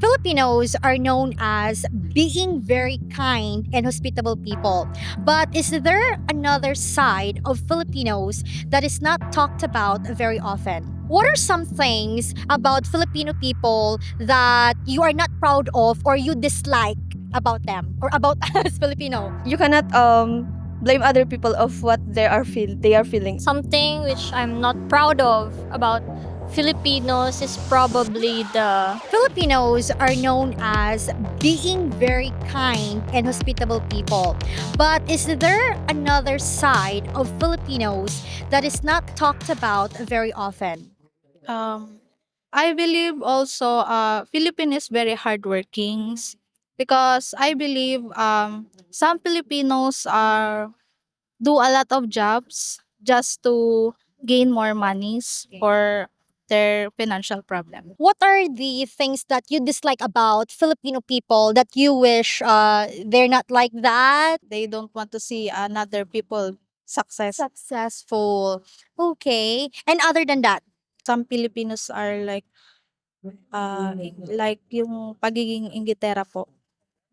Filipinos are known as being very kind and hospitable people. But is there another side of Filipinos that is not talked about very often? What are some things about Filipino people that you are not proud of or you dislike about them or about us Filipino? You cannot blame other people of what they are feeling. Something which I'm not proud of about Filipinos is probably the Filipinos are known as being very kind and hospitable people. But is there another side of Filipinos that is not talked about very often? Um, I believe also Philippines is very hardworking because I believe some Filipinos are do a lot of jobs just to gain more monies for their financial problem. What are the things that you dislike about Filipino people that you wish they're not like that? They don't want to see another people Successful. Okay. And other than that, some Filipinos are like yung pagiging inggitera po.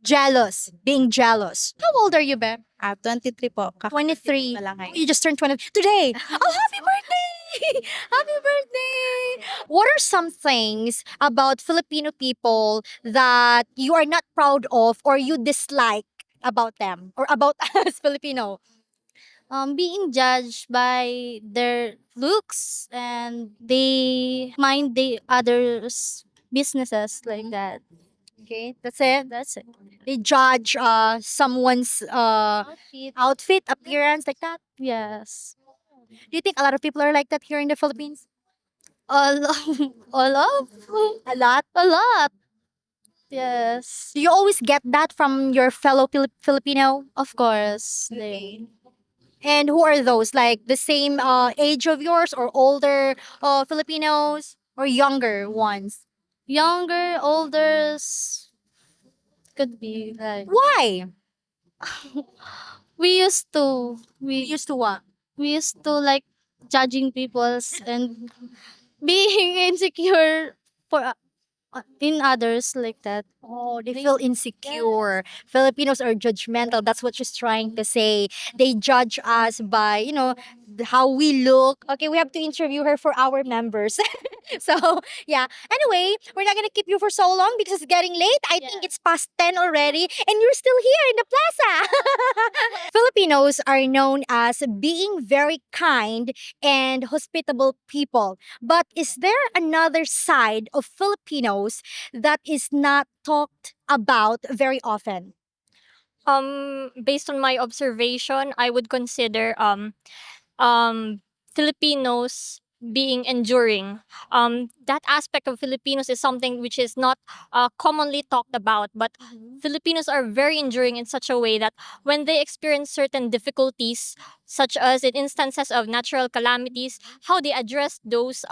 jealous, being jealous. How old are you, Beb? 23 po. 23. Pa lang ngayon. You just turned 20 today. Oh, happy birthday! Happy birthday! What are some things about Filipino people that you are not proud of or you dislike about them or about us Filipino? being judged by their looks and they mind the others businesses like that. Okay, that's it. That's it. They judge someone's Outfit. outfit, appearance, like that. Yes. Do you think a lot of people are like that here in the Philippines? All of, all of A lot. a lot. Yes. Do you always get that from your fellow Filipino? Of course. They And who are those? Like the same age of yours or older Filipinos or younger ones? younger, older could be like Why? we used to we Used to what? we used to like judging people's and being insecure for in others like that. Oh, they feel insecure. Filipinos are judgmental. That's what she's trying to say. They judge us by, how we look. Okay, we have to interview her for our members. So, yeah. Anyway, we're not going to keep you for so long because it's getting late. I think it's past 10 already and you're still here in the plaza. Filipinos are known as being very kind and hospitable people. But is there another side of Filipinos that is not talked about very often? Based on my observation, I would consider um Filipinos being enduring. That aspect of Filipinos is something which is not commonly talked about, but Filipinos are very enduring in such a way that when they experience certain difficulties, such as in instances of natural calamities, how they address those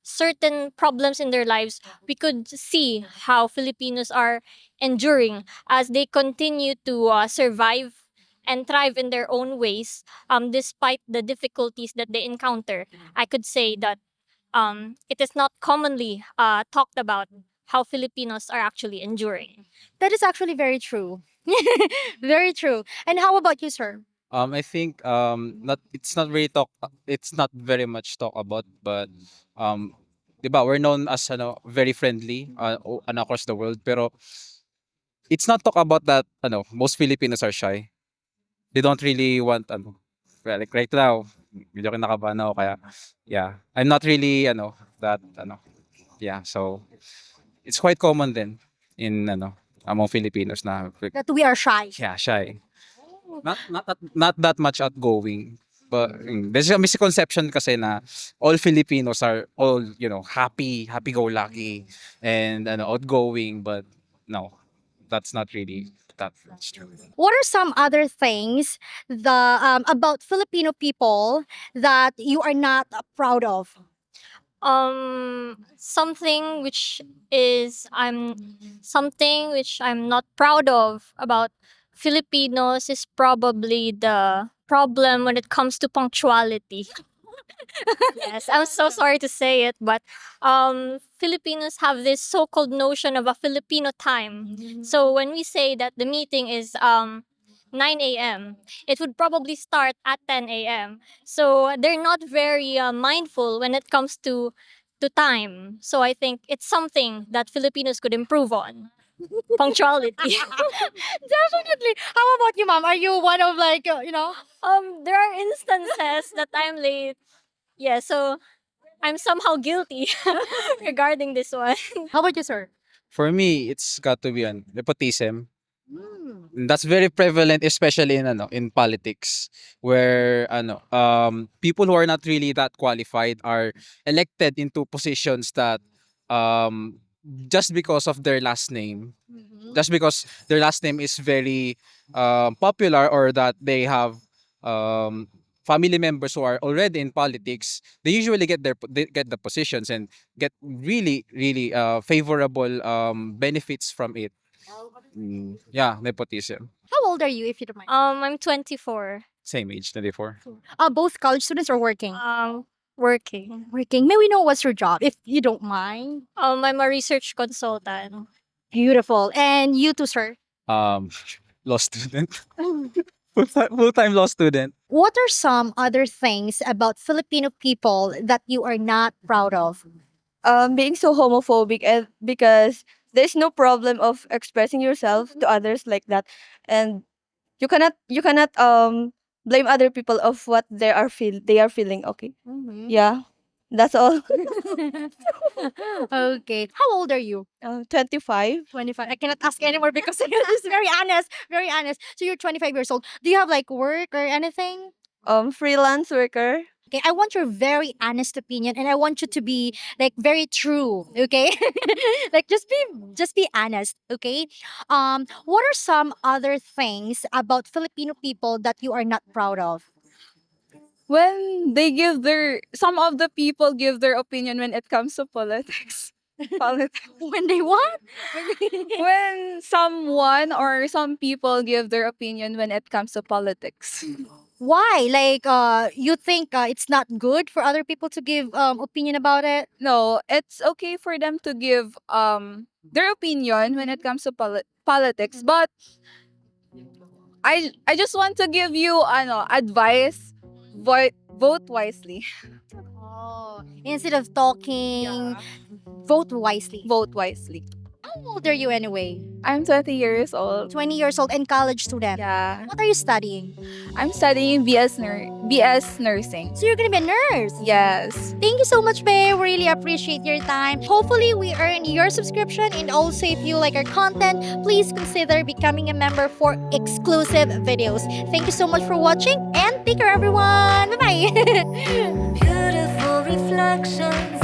certain problems in their lives, we could see how Filipinos are enduring as they continue to survive and thrive in their own ways, despite the difficulties that they encounter. I could say that it is not commonly talked about how Filipinos are actually enduring. That is actually very true. Very true. And how about you, sir? I think it's not very much talk about, but 'di ba, we're known as very friendly across the world, pero it's not talk about that most Filipinos are shy. They don't really want well, like right now medyo kinakabahan ako kaya yeah, I'm not really that yeah, so it's quite common then in among Filipinos na That we are shy. yeah, shy. Not that much outgoing. But there's a misconception kasi na all Filipinos are all, happy go lucky and outgoing, but no, that's not really that's true. What are some other things about Filipino people that you are not proud of? Something which is something which I'm not proud of about Filipinos is probably the problem when it comes to punctuality. Yes, I'm so sorry to say it, but Filipinos have this so-called notion of a Filipino time. So when we say that the meeting is 9 a.m., it would probably start at 10 a.m. So they're not very mindful when it comes to time. So I think it's something that Filipinos could improve on. Punctuality. Definitely. How about you, ma'am? Are you one of like, There are instances that I'm late. Yeah, so I'm somehow guilty regarding this one. How about you, sir? For me, it's got to be an nepotism. Mm. That's very prevalent, especially in politics, where people who are not really that qualified are elected into positions that um just because of their last name, just because their last name is very popular, or that they have um family members who are already in politics. They usually they get the positions and get really favorable benefits from it. Yeah, nepotism. How old are you, if you don't mind? I'm 24. Same age, 24. Both college students are working. Working. Working. May we know what's your job, if you don't mind? I'm a research consultant. Beautiful. And you too, sir. Um, Law student. Full-time law student. What are some other things about Filipino people that you are not proud of? Being so homophobic, and because there's no problem of expressing yourself to others like that, and you cannot blame other people of what they are feeling. Okay, yeah, that's all. Okay. How old are you? 25. 25. I cannot ask anymore because it's very honest. Very honest. So you're 25 years old. Do you have like work or anything? Freelance worker. Okay, I want your very honest opinion, and I want you to be like very true, okay? Like just be honest, okay? What are some other things about Filipino people that you are not proud of? When they give their some of the people give their opinion when it comes to politics. When they what? When someone or some people give their opinion when it comes to politics. Why? Like you think it's not good for other people to give opinion about it? No, it's okay for them to give their opinion when it comes to politics, but I just want to give you advice. Vote wisely. Oh, instead of talking, vote wisely. Vote wisely. How old are you anyway? I'm 20 years old. 20 years old and college student. Yeah. What are you studying? I'm studying BS nursing. So you're gonna be a nurse. Yes. Thank you so much, babe. We really appreciate your time. Hopefully, we earn your subscription. And also, if you like our content, please consider becoming a member for exclusive videos. Thank you so much for watching, and take care, everyone. Bye bye. Beautiful reflections